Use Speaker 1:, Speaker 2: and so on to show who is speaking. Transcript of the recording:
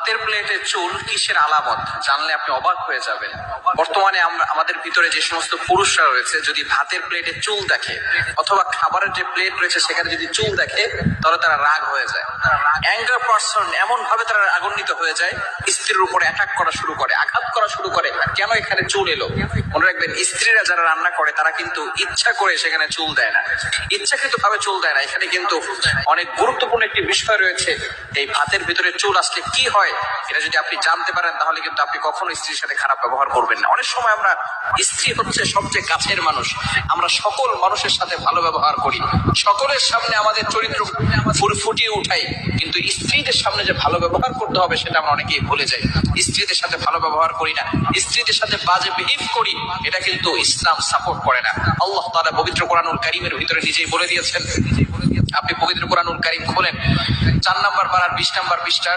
Speaker 1: ভাতের প্লেটে চুল কিসের আলামত জানলে আপনি অবাক হয়ে যাবেন। বর্তমানে আমাদের ভিতরে যে সমস্ত পুরুষরা রয়েছে, যদি ভাতের প্লেটে চুল দেখে অথবা খাবারের যে প্লেট রয়েছে সেখানে যদি চুল দেখে, তাহলে তারা রাগ হয়ে যায়। অ্যাঙ্গার পারসন, এমন ভাবে তারা রাগান্বিত হয়ে যায়, স্ত্রীর উপরে অ্যাটাক করা শুরু করে, আঘাত করা শুরু করে। কেন এখানে চুল এলো? মনে রাখবেন, স্ত্রীরা যারা রান্না করে তারা কিন্তু ইচ্ছা করে সেখানে চুল দেয় না, ইচ্ছাকৃত ভাবে চুল দেয় না। এখানে কিন্তু অনেক গুরুত্বপূর্ণ একটি বিষয় রয়েছে। এই ভাতের ভিতরে চুল আসলে কি হয়, এটা যদি আপনি জানতে পারেন তাহলে কিন্তু আপনি কখনো স্ত্রীর সাথে খারাপ ব্যবহার করবেন না। অনেক সময় আমরা, স্ত্রী হচ্ছে সবচেয়ে কাছের মানুষ, আমরা সকল মানুষের সাথে ভালো ব্যবহার করি, সকলের সামনে আমাদের চরিত্র ফুটিয়ে উঠাই, কিন্তু স্ত্রীদের সামনে যে ভালো ব্যবহার করতে হবে সেটা আমরা অনেকেই ভুলে যাই। স্ত্রীদের সাথে ভালো ব্যবহার করি না, স্ত্রীদের সাথে বাজে বিহেভ করি, এটা কিন্তু ইসলাম সাপোর্ট করে না। আল্লাহ তাআলা পবিত্র কোরআনুল কারীমের ভিতরে নিজেই বলে দিয়েছেন। আপনি পবিত্র কোরআনুল কারীম খোলেন, 4 নম্বর পারার 20 নম্বর পৃষ্ঠা।